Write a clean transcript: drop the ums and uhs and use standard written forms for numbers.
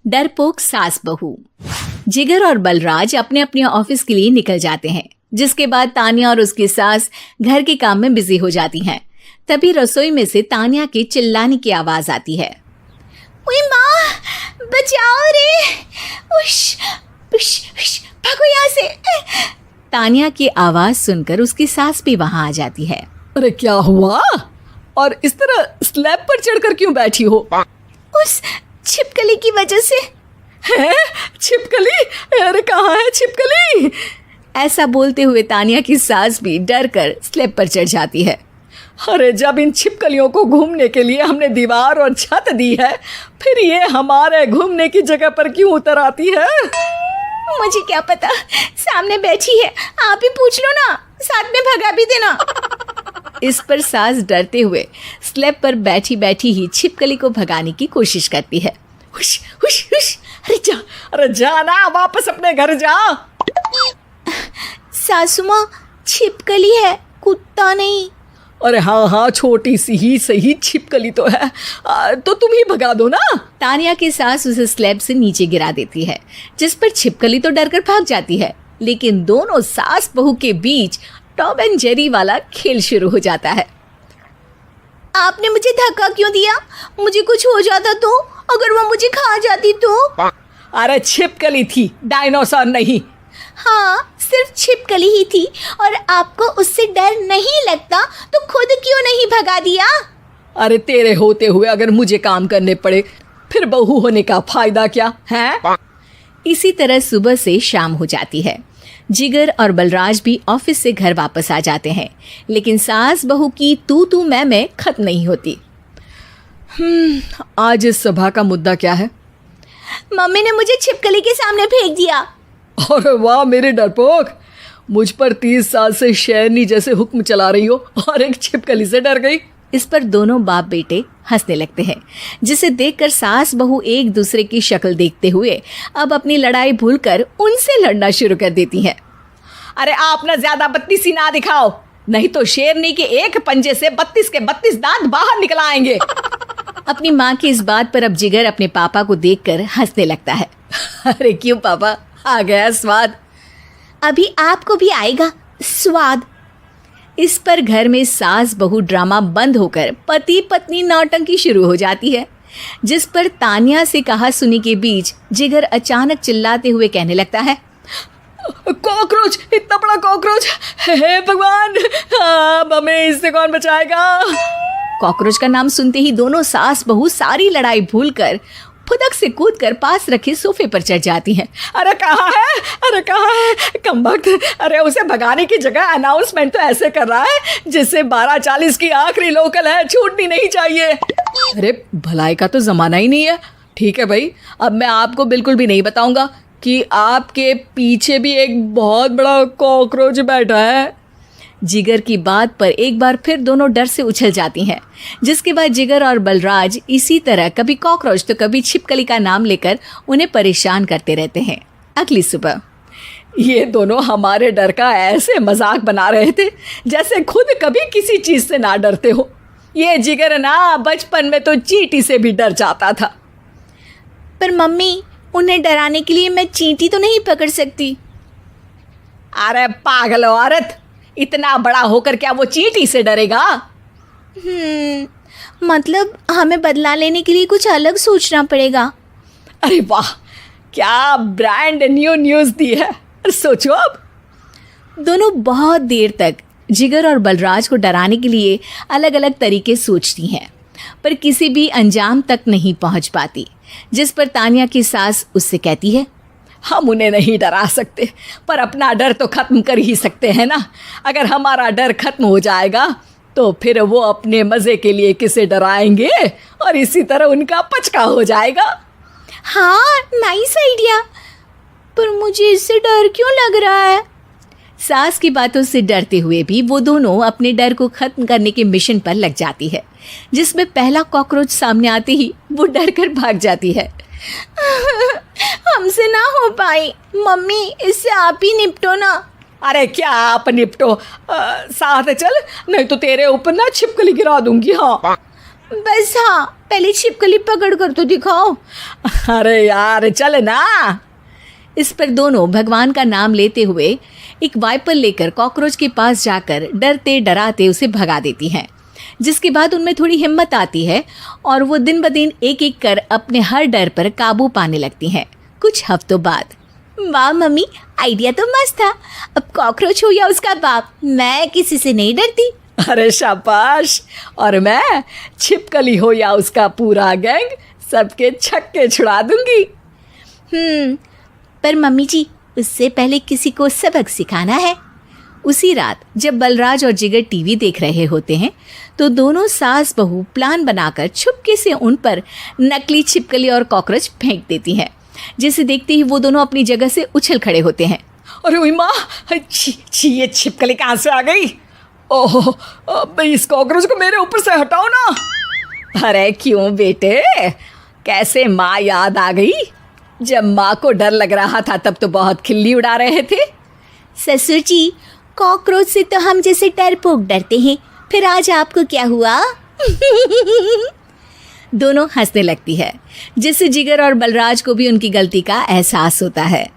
डरपोक सास बहू। जिगर और बलराज अपने अपने ऑफिस के लिए निकल जाते हैं, जिसके बाद तानिया और उसकी सास घर के काम में बिजी हो जाती हैं। तभी रसोई में से तानिया के चिल्लाने की आवाज आती है। ओए माँ, बचाओ रे, उश, उश, उश, भागो यहाँ से। तानिया की आवाज सुनकर उसकी सास भी वहां आ जाती है। अरे क्या हुआ? और इस तरह स्लैब पर चढ़कर क्यों बैठी हो? उस छिपकली की वजह से। है? छिपकली? अरे कहाँ है छिपकली? ऐसा बोलते हुए तानिया की सास भी डर कर स्लैब पर चढ़ जाती है। अरे जब इन छिपकलियों को घूमने के लिए हमने दीवार और छत दी है, फिर ये हमारे घूमने की जगह पर क्यों उतर आती है? मुझे क्या पता, सामने बैठी है, आप ही पूछ लो ना, साथ में भगा भी देना। इस पर सास डरते हुए स्लैब पर बैठी बैठी ही छिपकली को भगाने की कोशिश करती है। हुश, हुश, हुश, अरे जा ना, वापस अपने घर जा। सासू माँ, छिपकली है, कुत्ता नहीं। अरे हाँ, छोटी सी ही सही छिपकली तो है, तो तुम ही भगा दो ना। तानिया की सास उसे स्लैब से नीचे गिरा देती है, जिस पर छिपकली तो डरकर भाग जाती है, लेकिन दोनों सास बहू के बीच टॉम एंड जेरी वाला खेल शुरू हो जाता है। आपने मुझे धक्का क्यों दिया? मुझे कुछ हो जाता तो? अगर वो मुझे खा जाती तो? अरे छिपकली थी, डायनासोर नहीं। हाँ, सिर्फ छिपकली ही थी, और आपको उससे डर नहीं लगता तो खुद क्यों नहीं भगा दिया? अरे तेरे होते हुए अगर मुझे काम करने पड़े, फिर बहू होने का फायदा क्या है? इसी तरह सुबह से शाम हो जाती है। जिगर और बलराज भी ऑफिस से घर वापस आ जाते हैं, लेकिन सास बहू की तू मैं खत्म नहीं होती। आज इस सभा का मुद्दा क्या है? मम्मी ने मुझे छिपकली के सामने फेंक दिया। अरे वाह मेरे डरपोक, मुझ पर 30 साल से शेरनी जैसे हुक्म चला रही हो और एक छिपकली से डर गई। इस पर दोनों बाप बेटे हंसने लगते हैं, जिसे देखकर सास बहू एक दूसरे की शक्ल देखते हुए अब अपनी लड़ाई भूलकर उनसे लड़ना शुरू कर देती हैं। अरे आप ना ज्यादा बत्तीसी ना दिखाओ, नहीं तो शेरनी के एक पंजे से 32 के 32 दांत बाहर निकल आएंगे। अपनी माँ की इस बात पर अब जिगर अपने पापा को देखकर हंसने लगता है। अरे क्यों पापा, आ गया स्वाद? अभी आपको भी आएगा स्वाद। इस पर घर में सास बहू ड्रामा बंद होकर पति पत्नी नौटंकी शुरू हो जाती है, जिस पर तानिया से कहा सुनी के बीच जिगर अचानक चिल्लाते हुए कहने लगता है। कॉकरोच, इतना बड़ा कॉकरोच, हे भगवान, अब हमें इससे कौन बचाएगा? कॉकरोच का नाम सुनते ही दोनों सास बहू सारी लड़ाई भूलकर फुदक से कूदकर पास रखे सोफे पर चढ़ जाती हैं। अरे कहाँ है, अरे कहाँ है कमबख्त? अरे उसे भगाने की जगह अनाउंसमेंट तो ऐसे कर रहा है जिससे 12:40 की आखिरी लोकल है, छूटनी नहीं चाहिए। अरे भलाई का तो जमाना ही नहीं है। ठीक है भाई, अब मैं आपको बिल्कुल भी नहीं बताऊंगा कि आपके पीछे भी एक बहुत बड़ा कॉकरोच बैठा है। जिगर की बात पर एक बार फिर दोनों डर से उछल जाती हैं, जिसके बाद जिगर और बलराज इसी तरह कभी कॉकरोच तो कभी छिपकली का नाम लेकर उन्हें परेशान करते रहते हैं। अगली सुबह ये दोनों हमारे डर का ऐसे मजाक बना रहे थे जैसे खुद कभी किसी चीज से ना डरते हो। ये जिगर ना बचपन में तो चींटी से भी डर जाता था। पर मम्मी, उन्हें डराने के लिए मैं चींटी तो नहीं पकड़ सकती। अरे पागल औरत, इतना बड़ा होकर क्या वो चींटी से डरेगा? मतलब हमें बदला लेने के लिए कुछ अलग सोचना पड़ेगा। अरे वाह, क्या ब्रांड न्यू न्यूज़ दी है। सोचो अब। दोनों बहुत देर तक जिगर और बलराज को डराने के लिए अलग अलग तरीके सोचती हैं, पर किसी भी अंजाम तक नहीं पहुंच पाती, जिस पर तानिया की सास उससे कहती है। हम उन्हें नहीं डरा सकते, पर अपना डर तो खत्म कर ही सकते हैं ना। अगर हमारा डर खत्म हो जाएगा तो फिर वो अपने मज़े के लिए किसे डराएंगे और इसी तरह उनका पचका हो जाएगा। हाँ, नाइस आइडिया, पर मुझे इससे डर क्यों लग रहा है? सास की बातों से डरते हुए भी वो दोनों अपने डर को खत्म करने के मिशन पर लग जाती है, जिसमें पहला कॉकरोच सामने आते ही वो डर कर भाग जाती है। हमसे ना हो पाई मम्मी, इससे आप ही निपटो ना। अरे क्या आप निपटो, साथ चल, नहीं तो तेरे ऊपर ना छिपकली गिरा दूंगी। हाँ बस, हाँ पहले छिपकली पकड़ कर तो दिखाओ। अरे यार चल ना। इस पर दोनों भगवान का नाम लेते हुए एक वाइपर लेकर कॉकरोच के पास जाकर डरते डराते उसे भगा देती हैं, जिसके बाद उनमें थोड़ी हिम्मत आती है और वो दिन ब दिन एक एक कर अपने हर डर पर काबू पाने लगती हैं। कुछ हफ्तों बाद, वाह मम्मी, आइडिया तो मस्त था। अब कॉकरोच हो या उसका बाप, मैं किसी से नहीं डरती। अरे शाबाश। और मैं छिपकली हो या उसका पूरा गैंग, सबके छक्के छुड़ा दूंगी। पर मम्मी जी, उससे पहले किसी को सबक सिखाना है। उसी रात जब बलराज और जिगर टीवी देख रहे होते हैं तो दोनों सास बहू प्लान बनाकर छुपके से उन पर नकली छिपकली और कॉकरोच फेंक देती हैं, जिसे देखते ही वो दोनों अपनी जगह से उछल खड़े होते हैं। अरे ओई माँ, छी ये छिपकली कहाँ से आ गई? ओह, अब इस कॉकरोच को मेरे ऊपर से हटाओ ना। अरे क्यों बेटे, कैसे माँ याद आ गई? जब माँ को डर लग रहा था तब तो बहुत खिल्ली उड़ा रहे थे। ससुर जी, कॉकरोच से तो हम जैसे डरपोक डरते हैं, फिर आज आपको क्या हुआ? दोनों हंसने लगती है, जिससे जिगर और बलराज को भी उनकी गलती का एहसास होता है।